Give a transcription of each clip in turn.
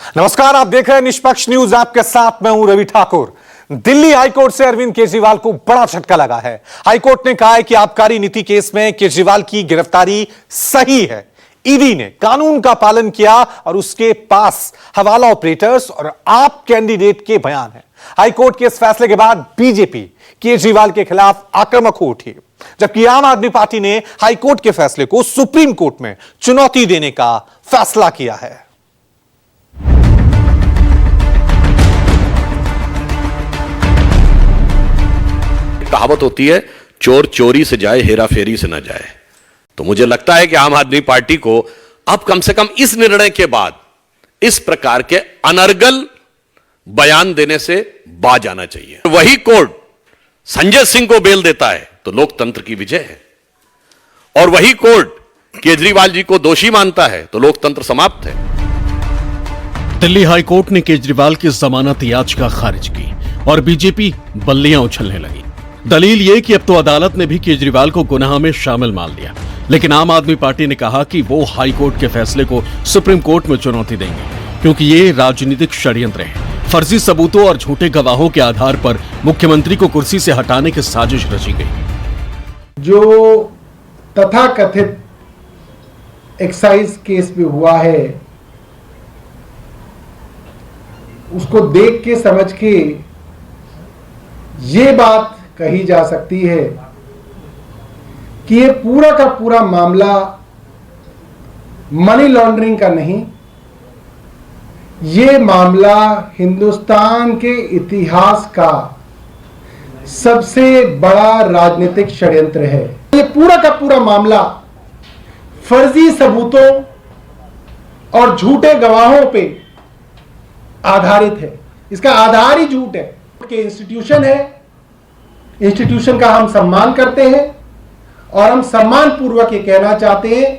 नमस्कार, आप देख रहे हैं निष्पक्ष न्यूज। आपके साथ मैं हूं रवि ठाकुर। दिल्ली हाईकोर्ट से अरविंद केजरीवाल को बड़ा झटका लगा है। हाईकोर्ट ने कहा है कि आबकारी नीति केस में केजरीवाल की गिरफ्तारी सही है। ईडी ने कानून का पालन किया और उसके पास हवाला ऑपरेटर्स और आप कैंडिडेट के बयान है। हाईकोर्ट के इस फैसले के बाद बीजेपी केजरीवाल के खिलाफ आक्रामक हो उठी, जबकि आम आदमी पार्टी ने हाईकोर्ट के फैसले को सुप्रीम कोर्ट में चुनौती देने का फैसला किया है। कहावत होती है, चोर चोरी से जाए हेरा फेरी से ना जाए। तो मुझे लगता है कि आम आदमी पार्टी को अब कम से कम इस निर्णय के बाद इस प्रकार के अनर्गल बयान देने से बाज आना चाहिए। वही कोर्ट संजय सिंह को बेल देता है तो लोकतंत्र की विजय है, और वही कोर्ट केजरीवाल जी को दोषी मानता है तो लोकतंत्र समाप्त है। दिल्ली हाईकोर्ट ने केजरीवाल की जमानत याचिका खारिज की और बीजेपी बल्लियां उछलने लगी। दलील यह कि अब तो अदालत ने भी केजरीवाल को गुनाह में शामिल मान लिया, लेकिन आम आदमी पार्टी ने कहा कि वो हाई कोर्ट के फैसले को सुप्रीम कोर्ट में चुनौती देंगे, क्योंकि ये राजनीतिक षड्यंत्र है। फर्जी सबूतों और झूठे गवाहों के आधार पर मुख्यमंत्री को कुर्सी से हटाने की साजिश रची गई। जो तथाकथित एक्साइज केस में हुआ है, उसको देख के समझ के ये बात कही जा सकती है कि ये पूरा का पूरा मामला मनी लॉन्ड्रिंग का नहीं, ये मामला हिंदुस्तान के इतिहास का सबसे बड़ा राजनीतिक षड्यंत्र है। ये पूरा का पूरा मामला फर्जी सबूतों और झूठे गवाहों पे आधारित है। इसका आधार ही झूठ है। के इंस्टीट्यूशन है, इंस्टीट्यूशन का हम सम्मान करते हैं और हम सम्मान पूर्वक ये कहना चाहते हैं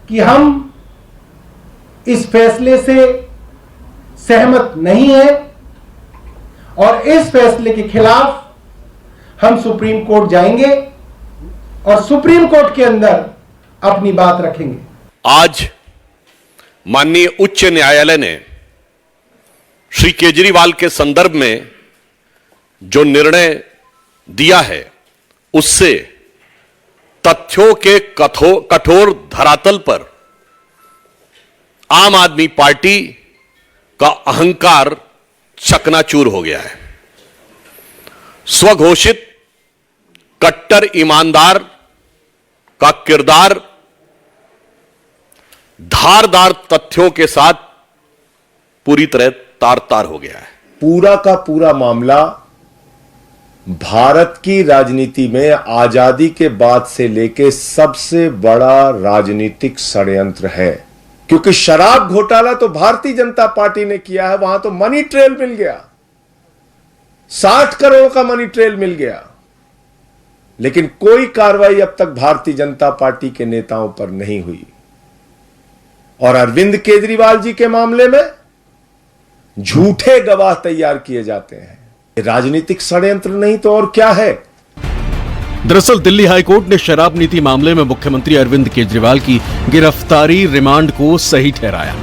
कि हम इस फैसले से सहमत नहीं है और इस फैसले के खिलाफ हम सुप्रीम कोर्ट जाएंगे और सुप्रीम कोर्ट के अंदर अपनी बात रखेंगे। आज माननीय उच्च न्यायालय ने श्री केजरीवाल के संदर्भ में जो निर्णय दिया है, उससे तथ्यों के कठोर धरातल पर आम आदमी पार्टी का अहंकार चकनाचूर हो गया है। स्वघोषित कट्टर ईमानदार का किरदार धारदार तथ्यों के साथ पूरी तरह तार-तार हो गया है। पूरा का पूरा मामला भारत की राजनीति में आजादी के बाद से लेके सबसे बड़ा राजनीतिक षड्यंत्र है, क्योंकि शराब घोटाला तो भारतीय जनता पार्टी ने किया है। वहां तो मनी ट्रेल मिल गया, 60 करोड़ का मनी ट्रेल मिल गया, लेकिन कोई कार्रवाई अब तक भारतीय जनता पार्टी के नेताओं पर नहीं हुई। और अरविंद केजरीवाल जी के मामले में झूठे गवाह तैयार किए जाते हैं। राजनीतिक षड्यंत्र नहीं तो और क्या है। दरअसल दिल्ली हाईकोर्ट ने शराब नीति मामले में मुख्यमंत्री अरविंद केजरीवाल की गिरफ्तारी रिमांड को सही ठहराया,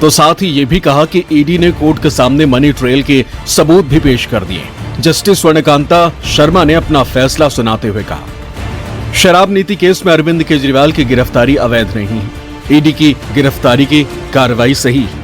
तो साथ ही यह भी कहा कि ईडी ने कोर्ट के सामने मनी ट्रेल के सबूत भी पेश कर दिए। जस्टिस स्वर्णकांता शर्मा ने अपना फैसला सुनाते हुए कहा, शराब नीति केस में अरविंद केजरीवाल की गिरफ्तारी अवैध नहीं है, ईडी की गिरफ्तारी की कार्रवाई सही है।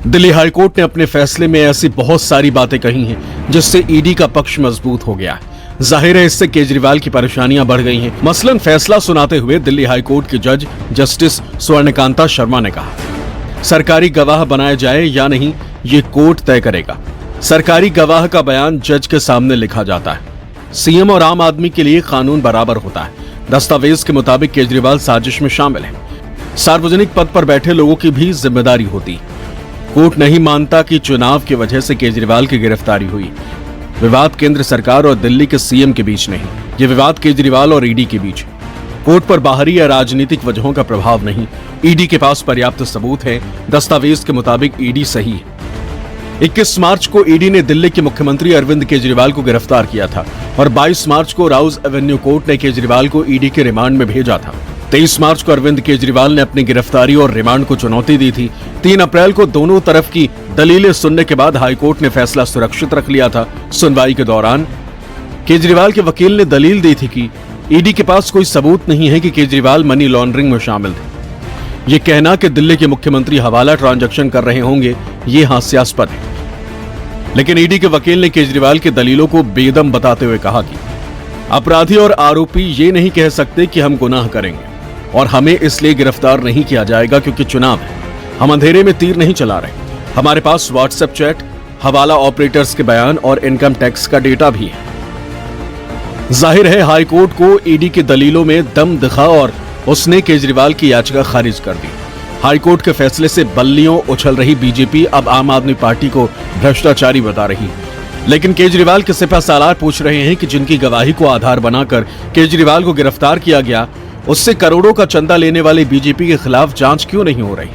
दिल्ली हाईकोर्ट ने अपने फैसले में ऐसी बहुत सारी बातें कही हैं जिससे ईडी का पक्ष मजबूत हो गया है। जाहिर है इससे केजरीवाल की परेशानियां बढ़ गई हैं। मसलन फैसला सुनाते हुए दिल्ली हाईकोर्ट के जज जस्टिस स्वर्णकांता शर्मा ने कहा, सरकारी गवाह बनाया जाए या नहीं ये कोर्ट तय करेगा। सरकारी गवाह का बयान जज के सामने लिखा जाता है। सीएम और आम आदमी के लिए कानून बराबर होता है। दस्तावेज के मुताबिक केजरीवाल साजिश में शामिल है। सार्वजनिक पद पर बैठे लोगों की भी जिम्मेदारी होती है। कोर्ट नहीं मानता कि चुनाव की वजह से केजरीवाल की गिरफ्तारी हुई। विवाद केंद्र सरकार और दिल्ली के सीएम के बीच नहीं, ये विवाद केजरीवाल और ईडी के बीच है। कोर्ट पर बाहरी या राजनीतिक वजहों का प्रभाव नहीं। ईडी के पास पर्याप्त सबूत है। दस्तावेज के मुताबिक ईडी सही है। 21 मार्च को ईडी ने दिल्ली के मुख्यमंत्री अरविंद केजरीवाल को गिरफ्तार किया था और 22 मार्च को राउज एवेन्यू कोर्ट ने केजरीवाल को ईडी के रिमांड में भेजा था। 23 मार्च को अरविंद केजरीवाल ने अपनी गिरफ्तारी और रिमांड को चुनौती दी थी। 3 अप्रैल को दोनों तरफ की दलीलें सुनने के बाद हाईकोर्ट ने फैसला सुरक्षित रख लिया था। सुनवाई के दौरान केजरीवाल के वकील ने दलील दी थी कि ईडी के पास कोई सबूत नहीं है कि केजरीवाल मनी लॉन्ड्रिंग में शामिल थे। ये कहना कि दिल्ली के मुख्यमंत्री हवाला ट्रांजैक्शन कर रहे होंगे, ये हास्यास्पद है। लेकिन ईडी के वकील ने केजरीवाल की दलीलों को बेदम बताते हुए कहा कि अपराधी और आरोपी ये नहीं कह सकते कि हम गुनाह करेंगे और हमें इसलिए गिरफ्तार नहीं किया जाएगा क्योंकि चुनाव है। हम अंधेरे में तीर नहीं चला रहे। हमारे पास व्हाट्सएप चैट, हवाला ऑपरेटर्स के बयान और इनकम टैक्स का डेटा भी है। जाहिर है हाईकोर्ट को ईडी की दलीलों में दम दिखा और उसने केजरीवाल की याचिका खारिज कर दी। हाईकोर्ट के फैसले से बल्लियों उछल रही बीजेपी अब आम आदमी पार्टी को भ्रष्टाचारी बता रही। लेकिन केजरीवाल के सिपहसालार पूछ रहे हैं कि जिनकी गवाही को आधार बनाकर केजरीवाल को गिरफ्तार किया गया, उससे करोड़ों का चंदा लेने वाले बीजेपी के खिलाफ जांच क्यों नहीं हो रही?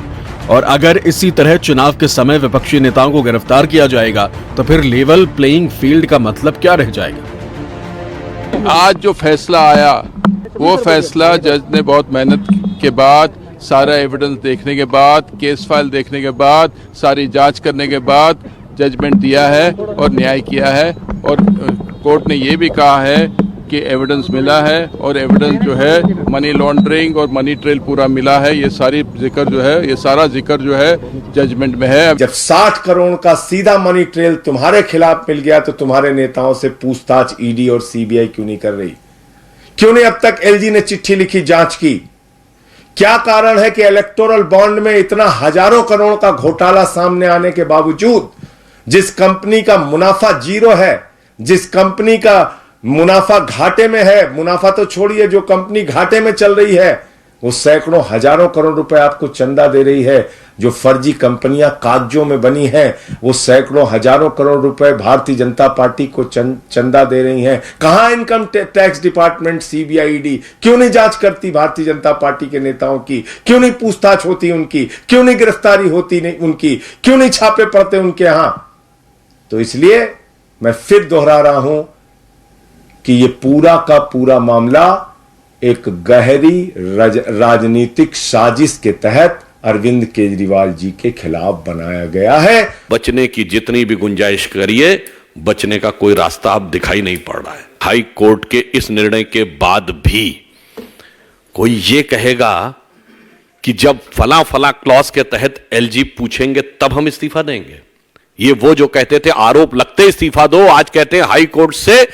और अगर इसी तरह चुनाव के समय विपक्षी नेताओं को गिरफ्तार किया जाएगा तो फिर लेवल प्लेइंग फील्ड का मतलब क्या रह जाएगा? आज जो फैसला आया वो फैसला जज ने बहुत मेहनत के बाद, सारा एविडेंस देखने के बाद, केस फाइल देखने के बाद, सारी जांच करने के बाद जजमेंट दिया है और न्याय किया है। और कोर्ट ने ये भी कहा है कि एविडेंस मिला है और एविडेंस जो है मनी लॉन्ड्रिंग और मनी ट्रेल पूरा मिला है। ये सारी जिक्र जो है, ये सारा जिक्र जो है जजमेंट में है। जब 60 करोड़ का सीधा मनी ट्रेल तुम्हारे खिलाफ मिल गया तो तुम्हारे नेताओं से पूछताछ ईडी और सीबीआई क्यों नहीं कर रही? क्यों नहीं अब तक एलजी ने चिट्ठी लिखी, जांच की? क्या कारण है कि इलेक्टोरल बॉन्ड में इतना हजारों करोड़ का घोटाला सामने आने के बावजूद, जिस कंपनी का मुनाफा जीरो है, जिस कंपनी का मुनाफा घाटे में है, मुनाफा तो छोड़िए, जो कंपनी घाटे में चल रही है वो सैकड़ों हजारों करोड़ रुपए आपको चंदा दे रही है। जो फर्जी कंपनियां कागजों में बनी हैं वो सैकड़ों हजारों करोड़ रुपए भारतीय जनता पार्टी को चंदा दे रही हैं। कहां income tax department, CBI, ED क्यों नहीं जांच करती भारतीय जनता पार्टी के नेताओं की? क्यों नहीं पूछताछ होती उनकी? क्यों नहीं गिरफ्तारी होती उनकी? क्यों नहीं छापे पड़ते उनके यहां? तो इसलिए मैं फिर दोहरा रहा हूं कि यह पूरा का पूरा मामला एक गहरी राजनीतिक साजिश के तहत अरविंद केजरीवाल जी के खिलाफ बनाया गया है। बचने की जितनी भी गुंजाइश करिए, बचने का कोई रास्ता अब दिखाई नहीं पड़ रहा है। हाई कोर्ट के इस निर्णय के बाद भी कोई ये कहेगा कि जब फला फला क्लॉज के तहत एलजी पूछेंगे तब हम इस्तीफा देंगे। ये वो जो कहते थे आरोप लगते इस्तीफा दो, आज कहते हैं हाई कोर्ट से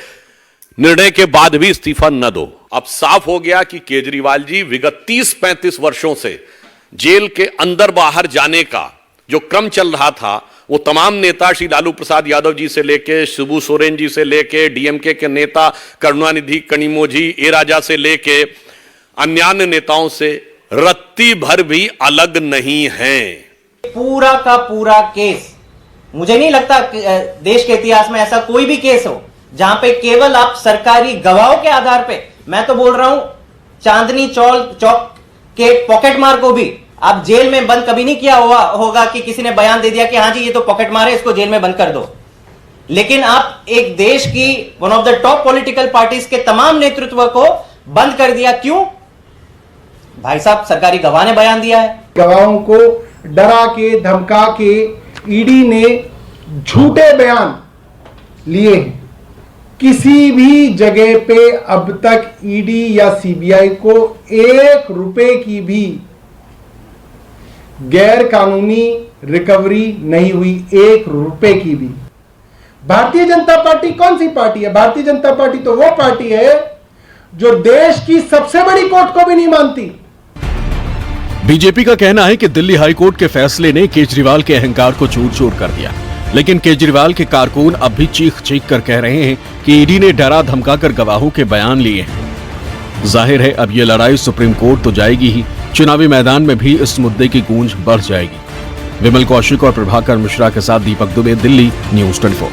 निर्णय के बाद भी इस्तीफा न दो। अब साफ हो गया कि केजरीवाल जी विगत 30-35 वर्षों से जेल के अंदर बाहर जाने का जो क्रम चल रहा था, वो तमाम नेता श्री लालू प्रसाद यादव जी से लेके शिबू सोरेन जी से लेके डीएमके के नेता करुणानिधि कनिमोझी, ए राजा से लेके अन्य नेताओं से रत्ती भर भी अलग नहीं है। पूरा का पूरा केस, मुझे नहीं लगता देश के इतिहास में ऐसा कोई भी केस हो जहां पे केवल आप सरकारी गवाहों के आधार पे, मैं तो बोल रहा हूं चांदनी चौक के पॉकेट मार को भी आप जेल में बंद कभी नहीं किया होगा कि किसी ने बयान दे दिया कि हाँ जी ये तो पॉकेट मार है, इसको जेल में बंद कर दो। लेकिन आप एक देश की one of the top political parties के तमाम नेतृत्व को बंद कर दिया। क्यों? भाई साहब, सरकारी गवाह ने बयान दिया है। गवाहों को डरा के, धमका के ईडी ने झूठे बयान लिए हैं। किसी भी जगह पे अब तक ईडी या सीबीआई को 1 रुपए की भी गैर कानूनी रिकवरी नहीं हुई, 1 रुपए की भी। भारतीय जनता पार्टी कौन सी पार्टी है? भारतीय जनता पार्टी तो वो पार्टी है जो देश की सबसे बड़ी कोर्ट को भी नहीं मानती। बीजेपी का कहना है कि दिल्ली हाईकोर्ट के फैसले ने केजरीवाल के अहंकार को चूर चूर कर दिया। लेकिन केजरीवाल के कारकुन अब भी चीख चीख कर कह रहे हैं कि ईडी ने डरा धमकाकर गवाहों के बयान लिए हैं। जाहिर है अब ये लड़ाई सुप्रीम कोर्ट तो जाएगी ही, चुनावी मैदान में भी इस मुद्दे की गूंज बढ़ जाएगी। विमल कौशिक और प्रभाकर मिश्रा के साथ दीपक दुबे, दिल्ली, न्यूज़ 24।